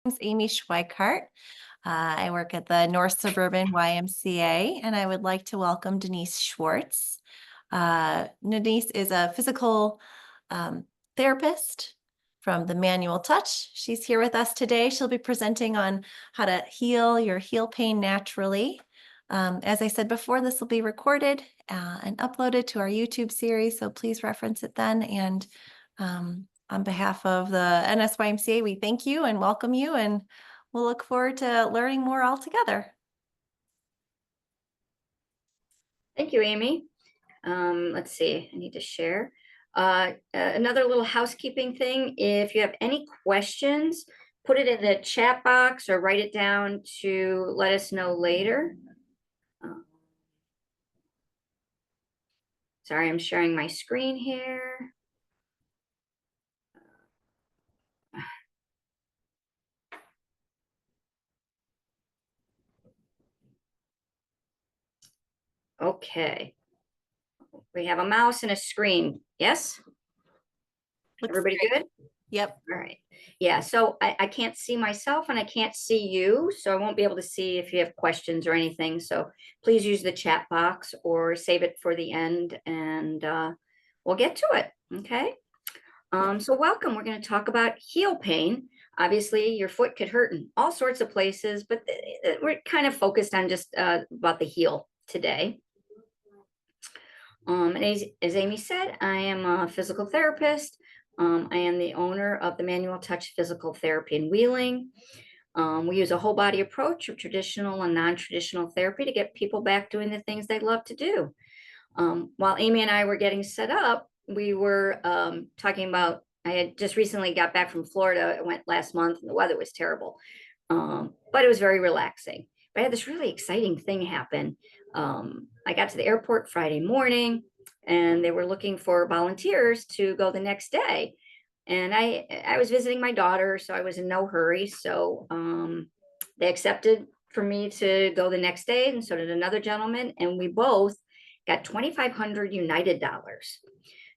Name's Amy Schweikart. I work at the North Suburban YMCA, and I would like to welcome Denise Schwartz. Denise is a physical therapist from the Manual Touch. She's here with us today. She'll be presenting on how to heal your heel pain naturally. As I said before, this will be recorded and uploaded to our YouTube series, so please reference it then. And on behalf of the NSYMCA, we thank you and welcome you, and we'll look forward to learning more all together. Thank you, Amy. Let's see, I need to share. Another little housekeeping thing. If you have any questions, put it in the chat box or write it down to let us know later. Sorry, I'm sharing my screen here. Okay. We have a mouse and a screen. Yes? Looks Everybody great. good? Yep. All right. Yeah, so I can't see myself and I can't see you, so I won't be able to see if you have questions or anything. So please use the chat box or save it for the end, and we'll get to it. Okay. So welcome. We're going to talk about heel pain. Obviously, your foot could hurt in all sorts of places, but we're kind of focused on just about the heel today. And as Amy said, I am a physical therapist. I am the owner of the Manual Touch Physical Therapy in Wheeling. We use a whole body approach of traditional and non-traditional therapy to get people back doing the things they love to do. While Amy and I were getting set up, we were talking about, I had just recently got back from Florida. I went last month and the weather was terrible, but it was very relaxing. But I had this really exciting thing happen. I got to the airport Friday morning and they were looking for volunteers to go the next day. And I was visiting my daughter, so I was in no hurry. So they accepted for me to go the next day, and so did another gentleman. And we both got 2,500 United dollars.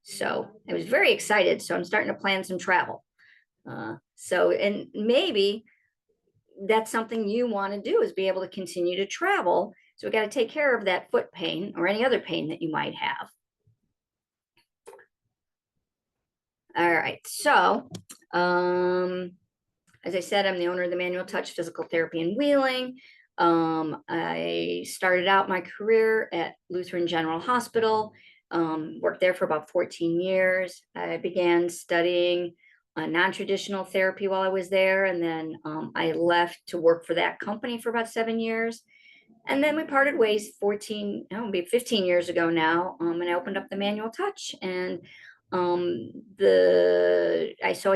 So I was very excited. So I'm starting to plan some travel. And maybe that's something you want to do, is be able to continue to travel. So we got to take care of that foot pain or any other pain that you might have. All right. So, as I said, I'm the owner of the Manual Touch Physical Therapy in Wheeling. I started out my career at Lutheran General Hospital, worked there for about 14 years. I began studying non-traditional therapy while I was there, and then I left to work for that company for about 7 years. And then we parted ways 15 years ago now, and I opened up the Manual Touch. And I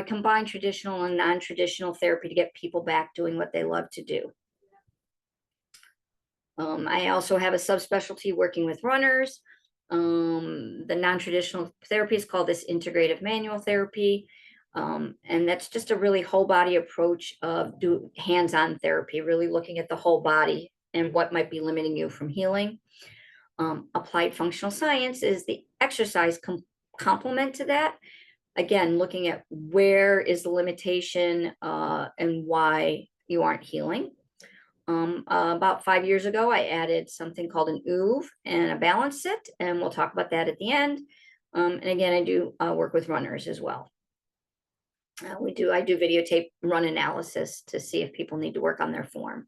combine traditional and non-traditional therapy to get people back doing what they love to do. I also have a subspecialty working with runners. The non-traditional therapy is called this integrative manual therapy. And that's just a really whole body approach of hands-on therapy, really looking at the whole body and what might be limiting you from healing. Applied functional science is the exercise complement to that. Again, looking at where is the limitation and why you aren't healing. About 5 years ago, I added something called an OOV and a balance sit, and we'll talk about that at the end. And again, I do work with runners as well. I do videotape run analysis to see if people need to work on their form.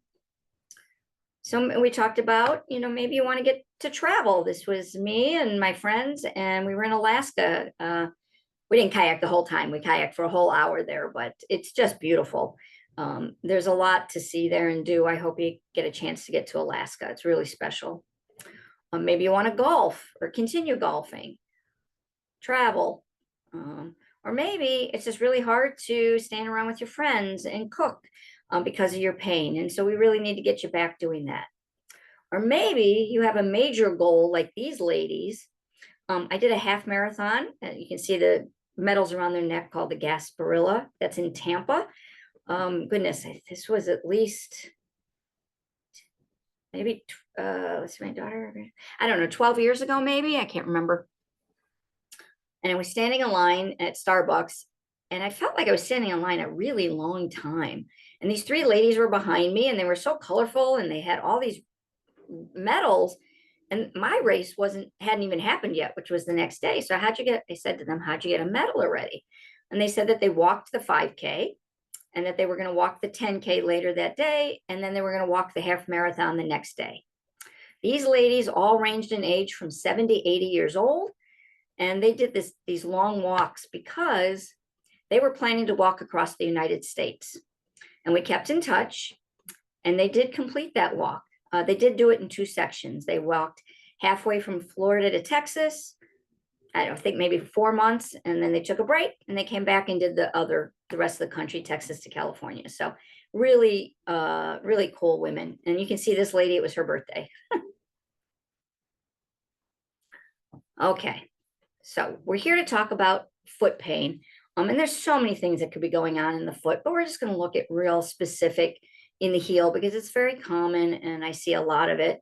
So we talked about, maybe you want to get to travel. This was me and my friends, and we were in Alaska. We didn't kayak the whole time. We kayaked for a whole hour there, but it's just beautiful. There's a lot to see there and do. I hope you get a chance to get to Alaska. It's really special. Maybe you want to golf or continue golfing, travel. Or maybe it's just really hard to stand around with your friends and cook because of your pain. And so we really need to get you back doing that. Or maybe you have a major goal like these ladies. I did a half marathon. You can see the medals around their neck called the Gasparilla. That's in Tampa. Goodness, this was at least maybe, let's see, my daughter, I don't know, 12 years ago, maybe, I can't remember. And I was standing in line at Starbucks, and I felt like I was standing in line a really long time. And these three ladies were behind me, and they were so colorful, and they had all these medals. And my race hadn't even happened yet, which was the next day. So I said to them, how'd you get a medal already? And they said that they walked the 5K, and that they were going to walk the 10K later that day, and then they were going to walk the half marathon the next day. These ladies all ranged in age from 70, 80 years old, and they did these long walks because they were planning to walk across the United States. And we kept in touch, and they did complete that walk. They did do it in 2 sections. They walked halfway from Florida to Texas, I don't think maybe 4 months, and then they took a break, and they came back and did the rest of the country, Texas to California. So really, really cool women. And you can see this lady, it was her birthday. Okay, so we're here to talk about foot pain. And there's so many things that could be going on in the foot, but we're just going to look at real specific in the heel because it's very common and I see a lot of it.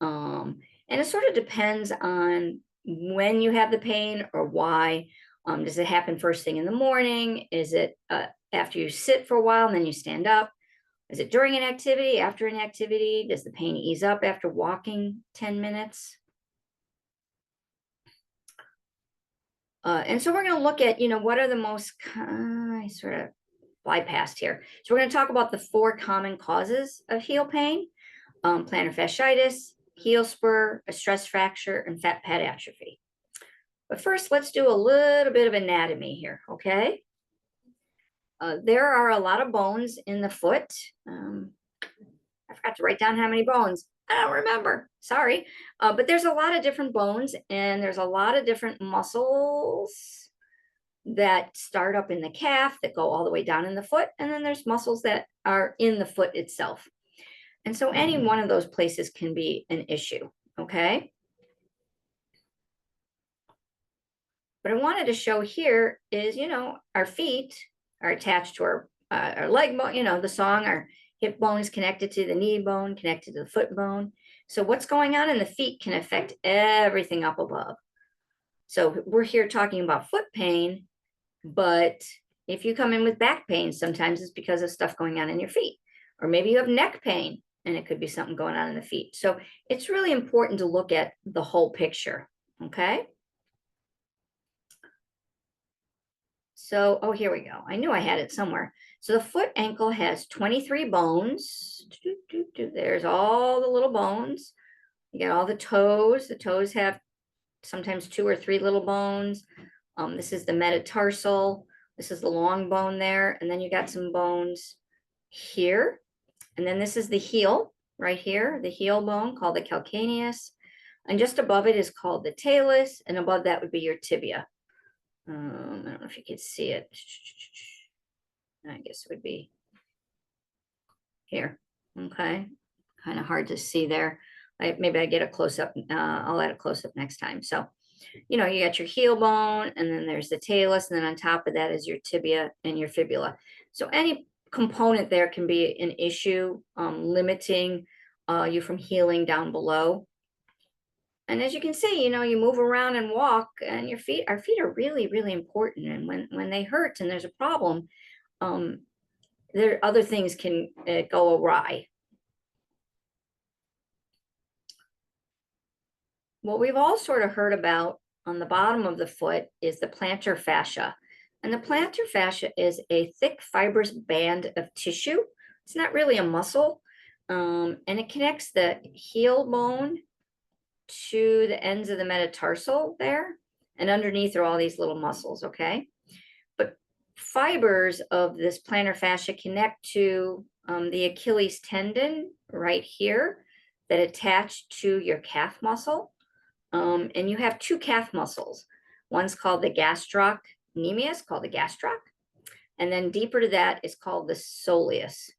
And it sort of depends on when you have the pain or why. Does it happen first thing in the morning? Is it after you sit for a while and then you stand up? Is it during an activity, after an activity? Does the pain ease up after walking 10 minutes? And so we're going to look at, what are the most, I sort of bypassed here. So we're going to talk about the 4 common causes of heel pain: plantar fasciitis, heel spur, a stress fracture, and fat pad atrophy. But first, let's do a little bit of anatomy here, okay? There are a lot of bones in the foot. I forgot to write down how many bones. I don't remember, sorry. But there's a lot of different bones, and there's a lot of different muscles that start up in the calf that go all the way down in the foot. And then there's muscles that are in the foot itself. And so any one of those places can be an issue, okay? What I wanted to show here is, our feet are attached to our leg bone, the song, our hip bone is connected to the knee bone, connected to the foot bone. So what's going on in the feet can affect everything up above. So we're here talking about foot pain, but if you come in with back pain, sometimes it's because of stuff going on in your feet. Or maybe you have neck pain, and it could be something going on in the feet. So it's really important to look at the whole picture, okay? So, oh, here we go. I knew I had it somewhere. So the foot ankle has 23 bones. There's all the little bones. You got all the toes. The toes have sometimes 2 or 3 little bones. This is the metatarsal. This is the long bone there. And then you got some bones here. And then this is the heel right here, the heel bone called the calcaneus. And just above it is called the talus. And above that would be your tibia. I don't know if you can see it. I guess it would be here. Okay. Kind of hard to see there. Maybe I get a close up. I'll add a close up next time. So, you got your heel bone, and then there's the talus, and then on top of that is your tibia and your fibula. So any component there can be an issue, limiting you from healing down below. And as you can see, you move around and walk, and our feet are really, really important. And when they hurt and there's a problem, there other things can go awry. What we've all sort of heard about on the bottom of the foot is the plantar fascia. And the plantar fascia is a thick fibrous band of tissue. It's not really a muscle. And it connects the heel bone to the ends of the metatarsal there. And underneath are all these little muscles, okay? But fibers of this plantar fascia connect to the Achilles tendon right here that attach to your calf muscle. And you have 2 calf muscles. One's called the gastrocnemius, called the gastroc. And then deeper to that is called the soleus.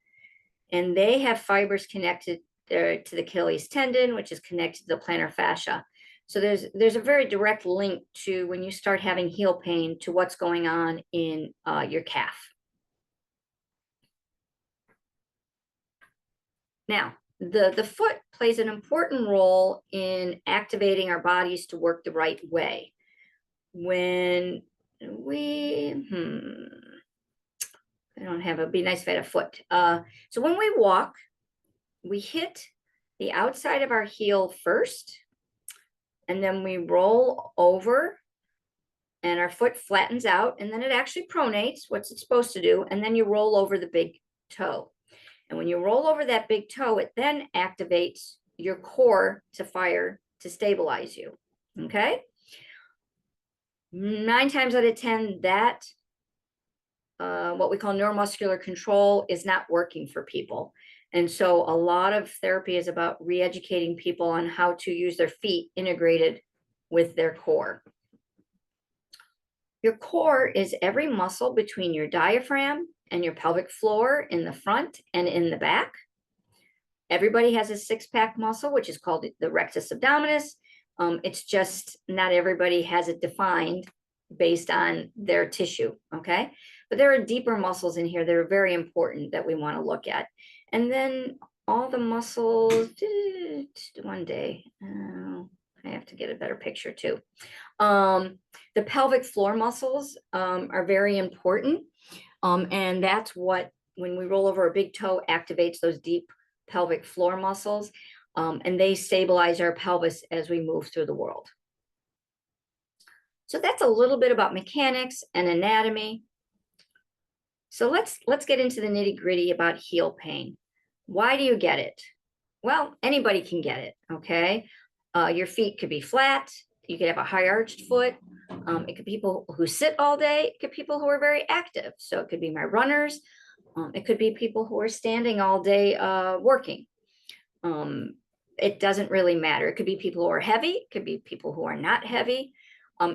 And they have fibers connected to the Achilles tendon, which is connected to the plantar fascia. So there's a very direct link to when you start having heel pain to what's going on in your calf. Now, the foot plays an important role in activating our bodies to work the right way. When we, I don't have it'd be nice if I had a foot. So when we walk, we hit the outside of our heel first, and then we roll over and our foot flattens out, and then it actually pronates, what's it supposed to do, and then you roll over the big toe. And when you roll over that big toe, it then activates your core to fire to stabilize you. Okay? 9 times out of 10, that what we call neuromuscular control is not working for people. And so a lot of therapy is about re-educating people on how to use their feet integrated with their core. Your core is every muscle between your diaphragm and your pelvic floor in the front and in the back. Everybody has a six-pack muscle, which is called the rectus abdominis. It's just not everybody has it defined based on their tissue, okay? But there are deeper muscles in here that are very important that we want to look at. And then all the muscles, one day, I have to get a better picture too. The pelvic floor muscles are very important. And that's what, when we roll over a big toe, activates those deep pelvic floor muscles. And they stabilize our pelvis as we move through the world. So that's a little bit about mechanics and anatomy. So let's get into the nitty-gritty about heel pain. Why do you get it? Well, anybody can get it, okay? Your feet could be flat. You could have a high arched foot. It could be people who sit all day. It could be people who are very active. So it could be my runners. It could be people who are standing all day working. It doesn't really matter. It could be people who are heavy. It could be people who are not heavy.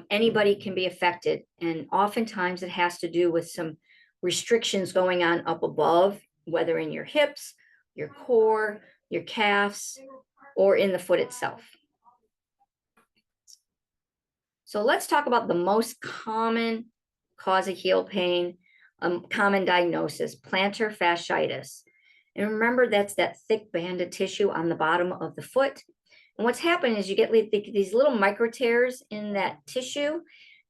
Anybody can be affected. And oftentimes it has to do with some restrictions going on up above, whether in your hips, your core, your calves, or in the foot itself. So let's talk about the most common cause of heel pain, common diagnosis, plantar fasciitis. And remember, that's that thick band of tissue on the bottom of the foot. And what's happening is you get these little micro tears in that tissue.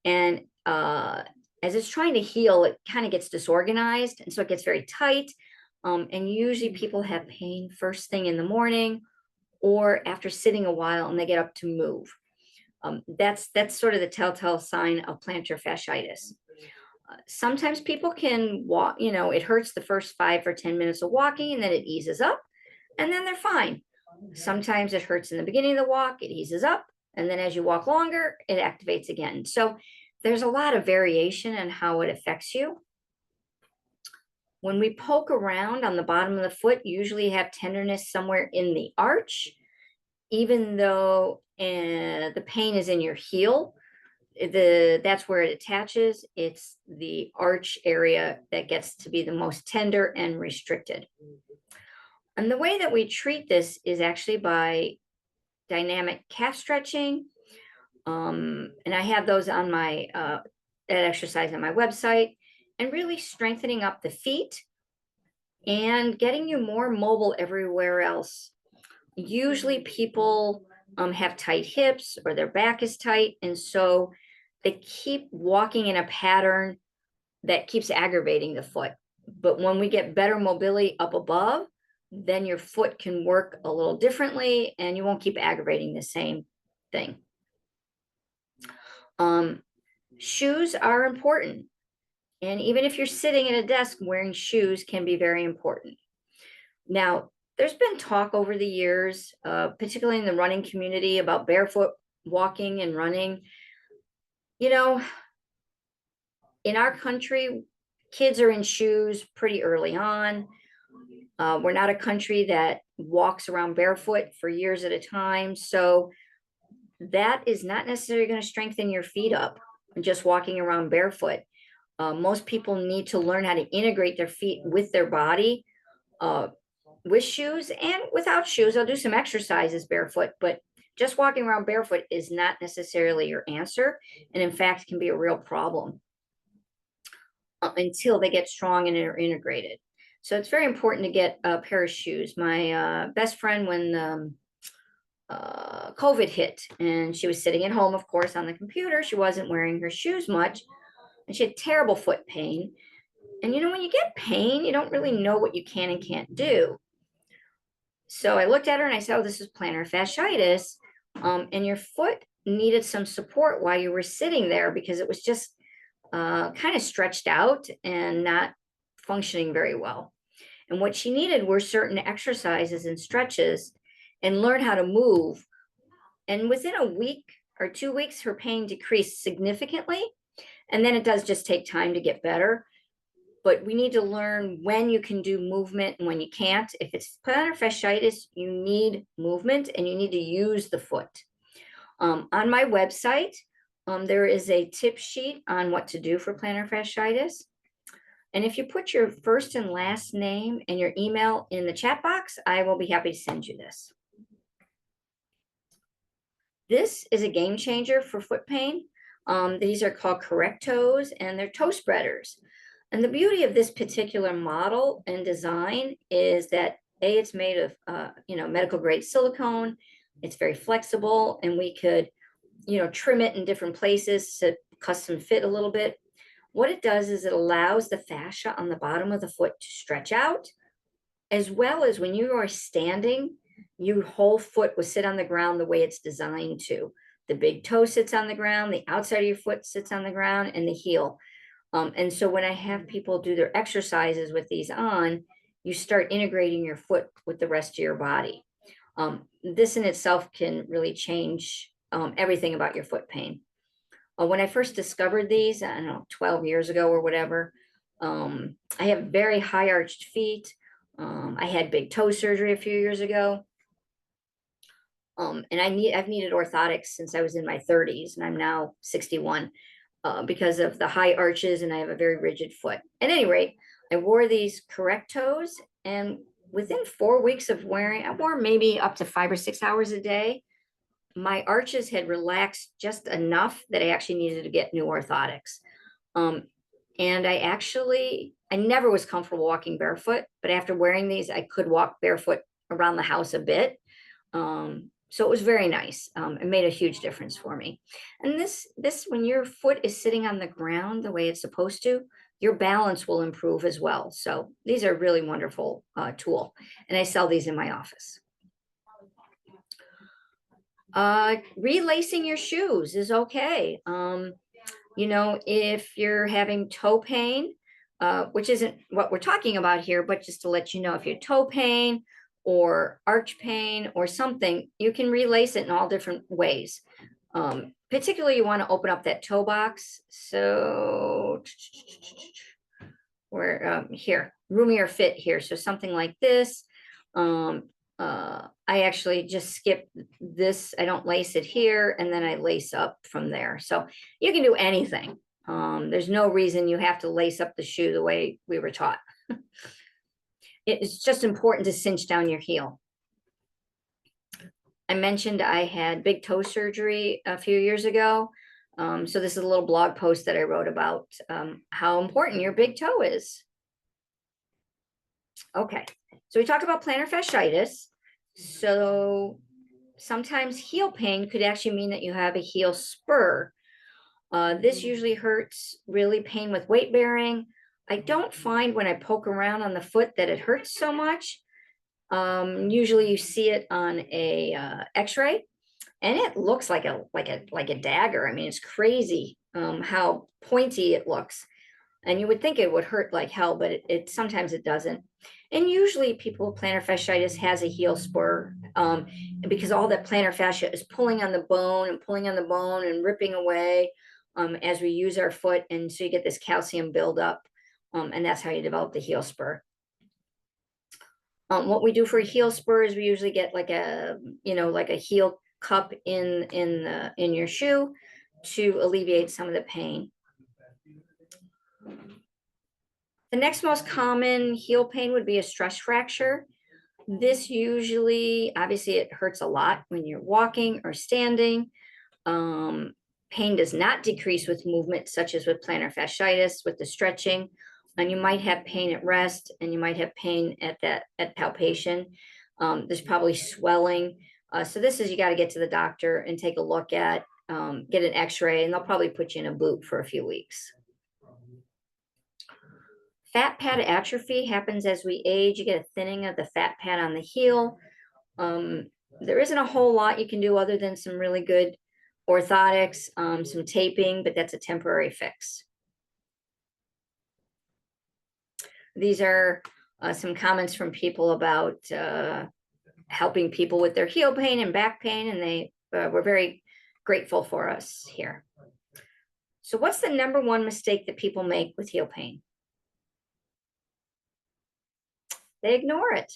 And as it's trying to heal, it kind of gets disorganized. And so it gets very tight. And usually people have pain first thing in the morning or after sitting a while and they get up to move. That's sort of the telltale sign of plantar fasciitis. Sometimes people can walk, it hurts the first 5 or 10 minutes of walking and then it eases up and then they're fine. Sometimes it hurts in the beginning of the walk, it eases up, and then as you walk longer, it activates again. So there's a lot of variation in how it affects you. When we poke around on the bottom of the foot, you usually have tenderness somewhere in the arch, even though the pain is in your heel. That's where it attaches. It's the arch area that gets to be the most tender and restricted. And the way that we treat this is actually by dynamic calf stretching. And I have those on my that exercise on my website, and really strengthening up the feet and getting you more mobile everywhere else. Usually people have tight hips or their back is tight, and so they keep walking in a pattern that keeps aggravating the foot. But when we get better mobility up above, then your foot can work a little differently and you won't keep aggravating the same thing. Shoes are important. And even if you're sitting at a desk, wearing shoes can be very important. Now, there's been talk over the years, particularly in the running community, about barefoot walking and running. In our country, kids are in shoes pretty early on. We're not a country that walks around barefoot for years at a time. So that is not necessarily going to strengthen your feet up, just walking around barefoot. Most people need to learn how to integrate their feet with their body, with shoes and without shoes. I'll do some exercises barefoot, but just walking around barefoot is not necessarily your answer. And in fact, can be a real problem until they get strong and are integrated. So it's very important to get a pair of shoes. My best friend, when COVID hit and she was sitting at home, of course, on the computer, she wasn't wearing her shoes much and she had terrible foot pain. And when you get pain, you don't really know what you can and can't do. So I looked at her and I said, oh, this is plantar fasciitis. And your foot needed some support while you were sitting there because it was just kind of stretched out and not functioning very well. And what she needed were certain exercises and stretches and learn how to move. And within a week or 2 weeks, her pain decreased significantly. And then it does just take time to get better. But we need to learn when you can do movement and when you can't. If it's plantar fasciitis, you need movement and you need to use the foot. On my website, there is a tip sheet on what to do for plantar fasciitis. And if you put your first and last name and your email in the chat box, I will be happy to send you this. This is a game changer for foot pain. These are called correct toes and they're toe spreaders. And the beauty of this particular model and design is that it's made of medical grade silicone. It's very flexible and we could trim it in different places to custom fit a little bit. What it does is it allows the fascia on the bottom of the foot to stretch out, as well as when you are standing, your whole foot will sit on the ground the way it's designed to. The big toe sits on the ground, the outside of your foot sits on the ground, and the heel. And so when I have people do their exercises with these on, you start integrating your foot with the rest of your body. This in itself can really change everything about your foot pain. When I first discovered these, I don't know, 12 years ago or whatever, I have very high arched feet. I had big toe surgery a few years ago. And I've needed orthotics since I was in my 30s, and I'm now 61 because of the high arches, and I have a very rigid foot. At any rate, I wore these correct toes, and within 4 weeks of wearing, I wore maybe up to 5 or 6 hours a day. My arches had relaxed just enough that I actually needed to get new orthotics. And I never was comfortable walking barefoot, but after wearing these, I could walk barefoot around the house a bit. So it was very nice. It made a huge difference for me. And this, when your foot is sitting on the ground the way it's supposed to, your balance will improve as well. So these are a really wonderful tool. And I sell these in my office. Relacing your shoes is okay. If you're having toe pain, which isn't what we're talking about here, but just to let you know, if you're toe pain or arch pain or something, you can relace it in all different ways. Particularly, you want to open up that toe box. So we're here, roomier fit here. So something like this. I actually just skip this. I don't lace it here, and then I lace up from there. So you can do anything. There's no reason you have to lace up the shoe the way we were taught. It's just important to cinch down your heel. I mentioned I had big toe surgery a few years ago. So this is a little blog post that I wrote about how important your big toe is. Okay, so we talked about plantar fasciitis. So sometimes heel pain could actually mean that you have a heel spur. This usually hurts really pain with weight bearing. I don't find when I poke around on the foot that it hurts so much. Usually you see it on a x-ray and it looks like a dagger. I mean, it's crazy how pointy it looks. And you would think it would hurt like hell, but it sometimes it doesn't. And usually people with plantar fasciitis has a heel spur because all that plantar fascia is pulling on the bone and pulling on the bone and ripping away as we use our foot. And so you get this calcium buildup, and that's how you develop the heel spur. What we do for a heel spur is we usually get like a heel cup in your shoe to alleviate some of the pain. The next most common heel pain would be a stress fracture. This usually, obviously, it hurts a lot when you're walking or standing. Pain does not decrease with movement, such as with plantar fasciitis, with the stretching. And you might have pain at rest, and you might have pain at palpation. There's probably swelling. So this is, you got to get to the doctor and take a look at, get an x-ray, and they'll probably put you in a boot for a few weeks. Fat pad atrophy happens as we age. You get a thinning of the fat pad on the heel. There isn't a whole lot you can do other than some really good orthotics, some taping, but that's a temporary fix. These are some comments from people about helping people with their heel pain and back pain, and they were very grateful for us here. So what's the number one mistake that people make with heel pain? They ignore it.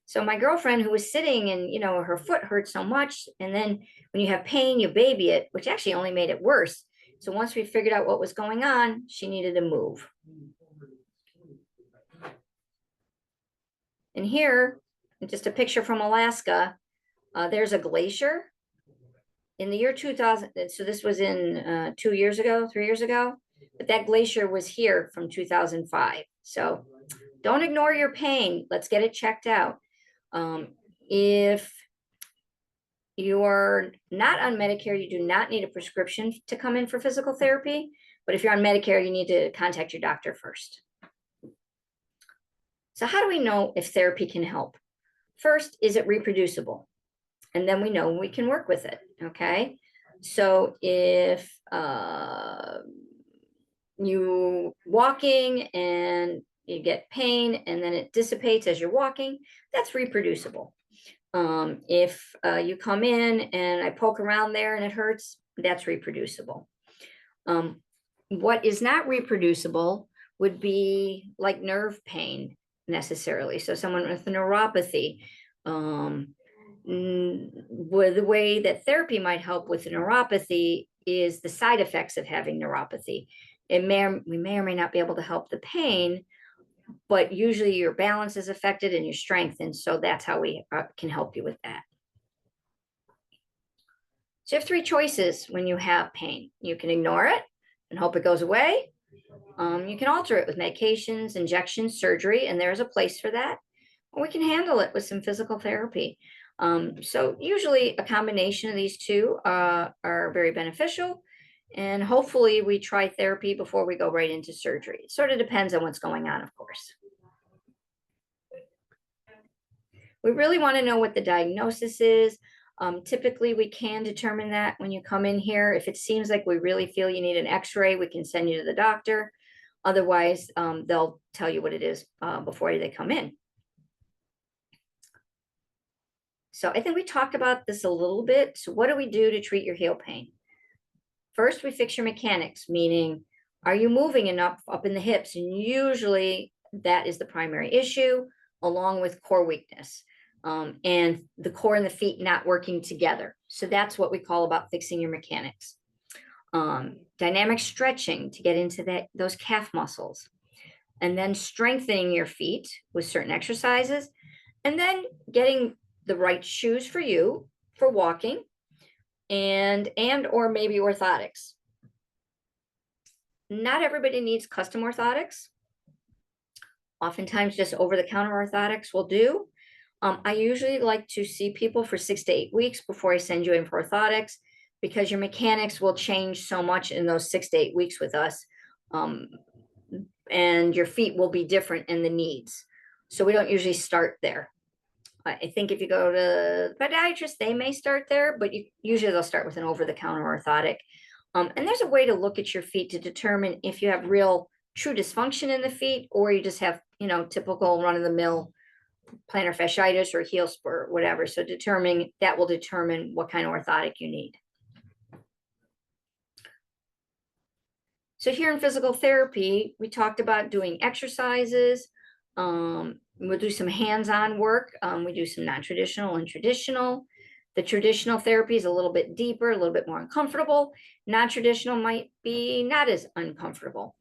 So my girlfriend, who was sitting and, you know, her foot hurt so much, and then when you have pain, you baby it, which actually only made it worse. So once we figured out what was going on, she needed to move. And here, just a picture from Alaska, there's a glacier. In the year 2000, so this was in 3 years ago, but that glacier was here from 2005. So don't ignore your pain. Let's get it checked out. If you are not on Medicare, you do not need a prescription to come in for physical therapy. But if you're on Medicare, you need to contact your doctor first. So how do we know if therapy can help? First, is it reproducible? And then we know we can work with it, okay? So if you walking and you get pain and then it dissipates as you're walking, that's reproducible. If you come in and I poke around there and it hurts, that's reproducible. What is not reproducible would be like nerve pain necessarily. So someone with a neuropathy, the way that therapy might help with neuropathy is the side effects of having neuropathy. We may or may not be able to help the pain, but usually your balance is affected and your strength. And so that's how we can help you with that. So you have three choices when you have pain. You can ignore it and hope it goes away. You can alter it with medications, injections, surgery, and there's a place for that. Or we can handle it with some physical therapy. So usually a combination of these two are very beneficial. And hopefully we try therapy before we go right into surgery. It sort of depends on what's going on, of course. We really want to know what the diagnosis is. Typically, we can determine that when you come in here. If it seems like we really feel you need an x-ray, we can send you to the doctor. Otherwise, they'll tell you what it is before they come in. So I think we talked about this a little bit. So what do we do to treat your heel pain? First, we fix your mechanics, meaning, are you moving enough up in the hips? And usually that is the primary issue, along with core weakness and the core and the feet not working together. So that's what we call about fixing your mechanics. Dynamic stretching to get into those calf muscles, and then strengthening your feet with certain exercises, and then getting the right shoes for you for walking, and or maybe orthotics. Not everybody needs custom orthotics. Oftentimes just over-the-counter orthotics will do. I usually like to see people for 6 to 8 weeks before I send you in for orthotics, because your mechanics will change so much in those 6 to 8 weeks with us. And your feet will be different in the needs. So we don't usually start there. I think if you go to the podiatrist, they may start there, but usually they'll start with an over-the-counter orthotic. And there's a way to look at your feet to determine if you have real true dysfunction in the feet, or you just have, you know, typical run-of-the-mill plantar fasciitis or heel spur, whatever. So that will determine what kind of orthotic you need. So here in physical therapy, we talked about doing exercises. We'll do some hands-on work. We do some non-traditional and traditional. The traditional therapy is a little bit deeper, a little bit more uncomfortable. Non-traditional might be not as uncomfortable.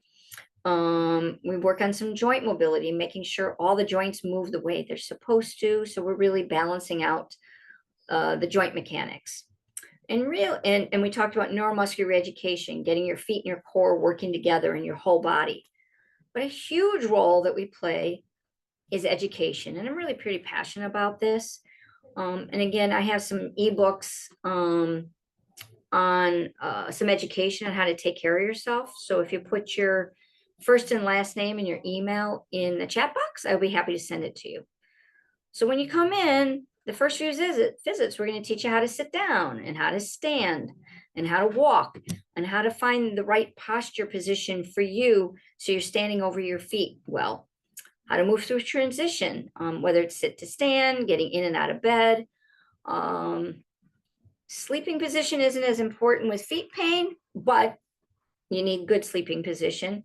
We work on some joint mobility, making sure all the joints move the way they're supposed to. So we're really balancing out the joint mechanics. And we talked about neuromuscular reeducation, getting your feet and your core working together in your whole body. But a huge role that we play is education. And I'm really pretty passionate about this. And again, I have some ebooks on some education on how to take care of yourself. So if you put your first and last name and your email in the chat box, I'll be happy to send it to you. So when you come in, the first few visits, we're going to teach you how to sit down and how to stand and how to walk and how to find the right posture position for you so you're standing over your feet well. How to move through transition, whether it's sit to stand, getting in and out of bed. Sleeping position isn't as important with feet pain, but you need good sleeping position.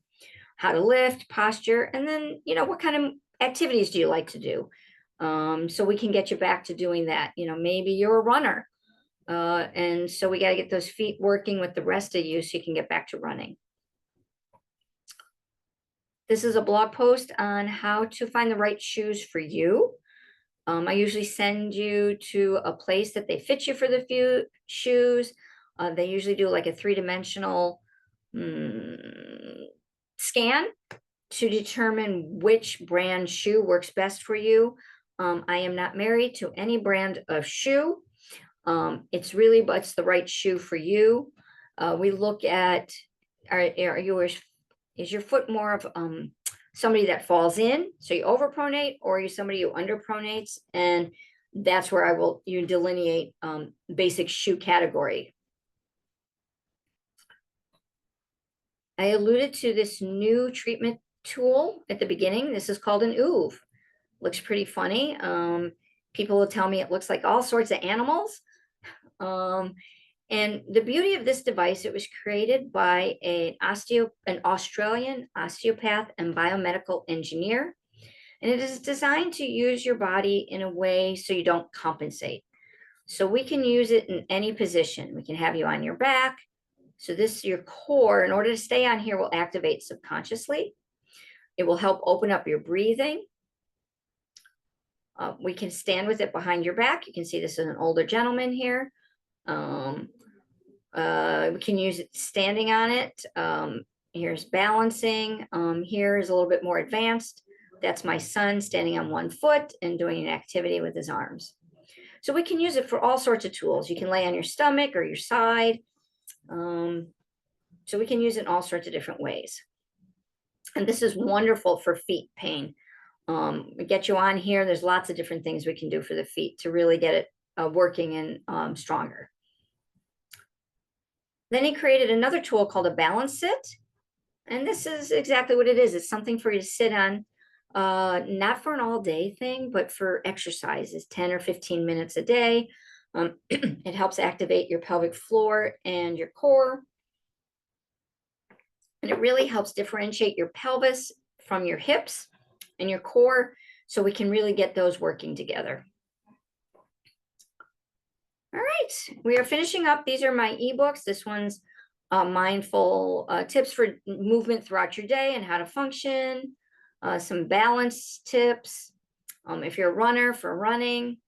How to lift, posture, and then, what kind of activities do you like to do? So we can get you back to doing that. Maybe you're a runner. And so we got to get those feet working with the rest of you so you can get back to running. This is a blog post on how to find the right shoes for you. I usually send you to a place that they fit you for the few shoes. They usually do like a 3-dimensional scan to determine which brand shoe works best for you. I am not married to any brand of shoe. It's really what's the right shoe for you. We look at, is your foot more of somebody that falls in, so you overpronate, or are you somebody who underpronates? And that's where you delineate basic shoe category. I alluded to this new treatment tool at the beginning. This is called an OOV. Looks pretty funny. People will tell me it looks like all sorts of animals. And the beauty of this device, it was created by an Australian osteopath and biomedical engineer. And it is designed to use your body in a way so you don't compensate. So we can use it in any position. We can have you on your back. So your core, in order to stay on here, will activate subconsciously. It will help open up your breathing. We can stand with it behind your back. You can see this is an older gentleman here. We can use it standing on it. Here's balancing. Here is a little bit more advanced. That's my son standing on one foot and doing an activity with his arms. So we can use it for all sorts of tools. You can lay on your stomach or your side. So we can use it in all sorts of different ways. And this is wonderful for feet pain. We get you on here. There's lots of different things we can do for the feet to really get it working and stronger. Then he created another tool called a balance sit. And this is exactly what it is. It's something for you to sit on, not for an all day thing, but for exercises, 10 or 15 minutes a day. It helps activate your pelvic floor and your core. And it really helps differentiate your pelvis from your hips and your core so we can really get those working together. All right, we are finishing up. These are my ebooks. This one's mindful tips for movement throughout your day and how to function, some balance tips if you're a runner, for running.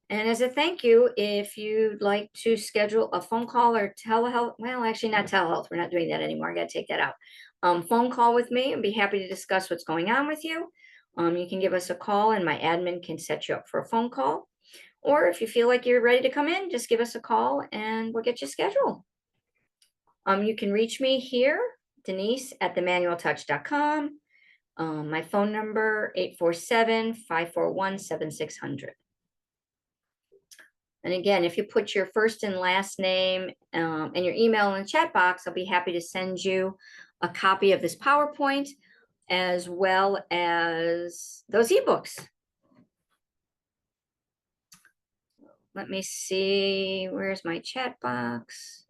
And as a thank you, if you'd like to schedule a phone call or telehealth, well, actually not telehealth, we're not doing that anymore. I got to take that out. Phone call with me. I'd be happy to discuss what's going on with you. You can give us a call and my admin can set you up for a phone call. Or if you feel like you're ready to come in, just give us a call and we'll get you scheduled. You can reach me here, Denise at themanualtouch.com. My phone number, 847-541-7600. And again, if you put your first and last name and your email in the chat box, I'll be happy to send you a copy of this PowerPoint as well as those ebooks. Let me see, where's my chat box?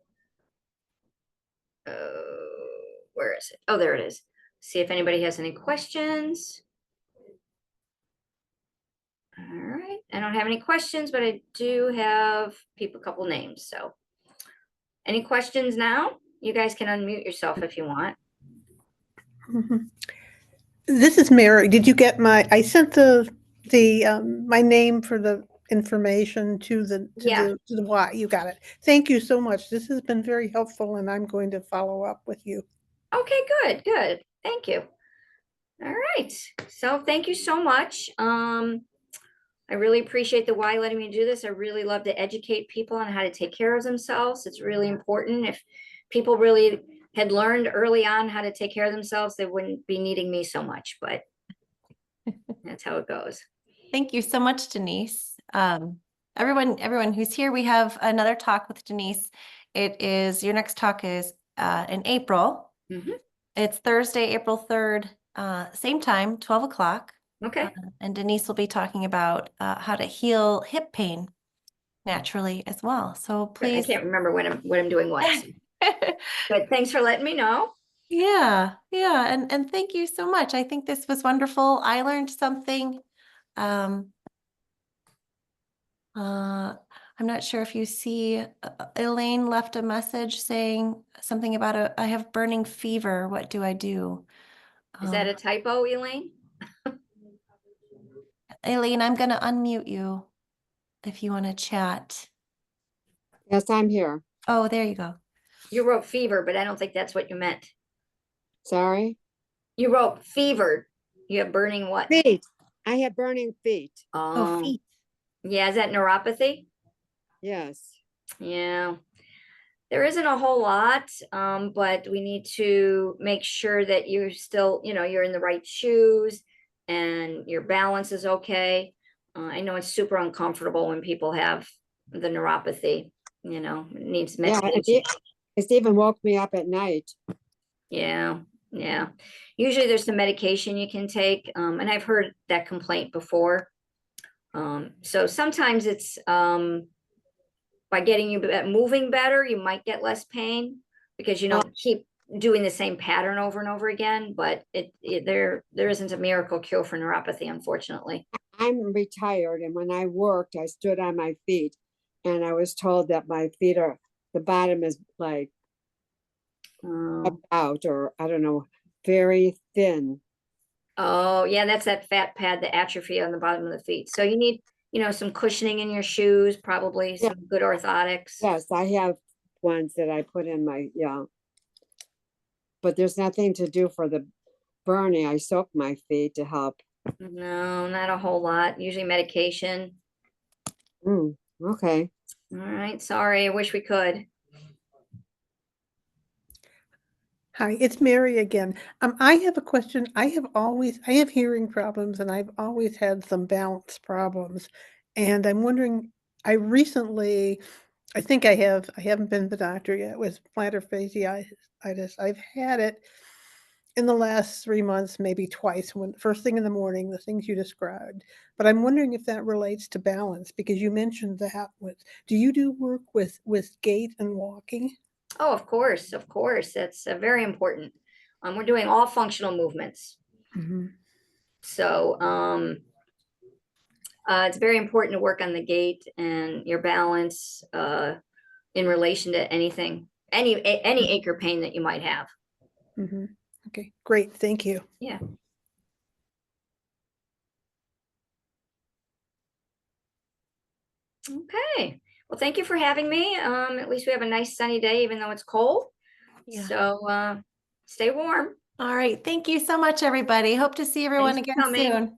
Where is it? Oh, there it is. See if anybody has any questions. All right, I don't have any questions, but I do have a couple names. So any questions now? You guys can unmute yourself if you want. This is Mary. Did you get I sent my name for the information to the Y. You got it. Thank you so much. This has been very helpful and I'm going to follow up with you. Okay, good. Thank you. All right. So thank you so much. I really appreciate the Y letting me do this. I really love to educate people on how to take care of themselves. It's really important. If people really had learned early on how to take care of themselves, they wouldn't be needing me so much, but that's how it goes. Thank you so much, Denise. Everyone who's here, we have another talk with Denise. Your next talk is in April. Mhm. It's Thursday, April 3rd, same time, 12 o'clock. Okay, And Denise will be talking about how to heal hip pain naturally as well. So I please. can't remember when I'm doing what, so. But thanks for letting me know. Yeah, and thank you so much. I think this was wonderful. I learned something. Um, I'm not sure if you see, Elaine left a message saying something about I have burning fever. What do I do? Is that a typo, Elaine? Elaine, I'm going to unmute you if you want to chat. Yes, I'm here. Oh, there you go. You wrote fever, but I don't think that's what you meant. Sorry. You wrote fever. You have burning what? Feet. I have burning feet. Oh, feet. Yeah, is that neuropathy? Yes. Yeah. There isn't a whole lot, but we need to make sure that you're still, you're in the right shoes and your balance is okay. I know it's super uncomfortable when people have the neuropathy, it needs Yeah. medication. It's even woke me up at night. Yeah, yeah. Usually there's some medication you can take, and I've heard that complaint before. So sometimes it's by getting you moving better, you might get less pain because you don't keep doing the same pattern over and over again. But there isn't a miracle cure for neuropathy, unfortunately. I'm retired, and when I worked, I stood on my feet, and I was told that my feet are the bottom is like about, or I don't know, very thin. Oh, yeah, that's that fat pad, the atrophy on the bottom of the feet. So you need, some cushioning in your shoes, probably Yeah. some good orthotics. Yes, I have ones that I put in my, yeah. But there's nothing to do for the burning. I soak my feet to help. No, not a whole lot. Usually medication. Okay. All right, sorry, I wish we could. Hi, it's Mary again. I have a question. I have hearing problems and I've always had some balance problems. And I'm wondering, I think I haven't been to the doctor yet with plantar fasciitis. I've had it in the last 3 months, maybe twice, first thing in the morning, the things you described. But I'm wondering if that relates to balance because you mentioned that do you do work with gait and walking? Oh, of course, of course. That's very important. We're doing all functional movements. Mhm. So it's very important to work on the gait and your balance in relation to anything, any ache or pain that you might have. Mhm. Okay, great. Thank you. Yeah. Okay. Well, thank you for having me. At least we have a nice sunny day, even though it's cold. Yeah. So stay warm. All right. Thank you so much, everybody. Hope to see everyone Thanks again for coming. soon.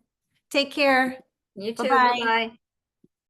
Take care. You too. Bye-bye. Bye-bye.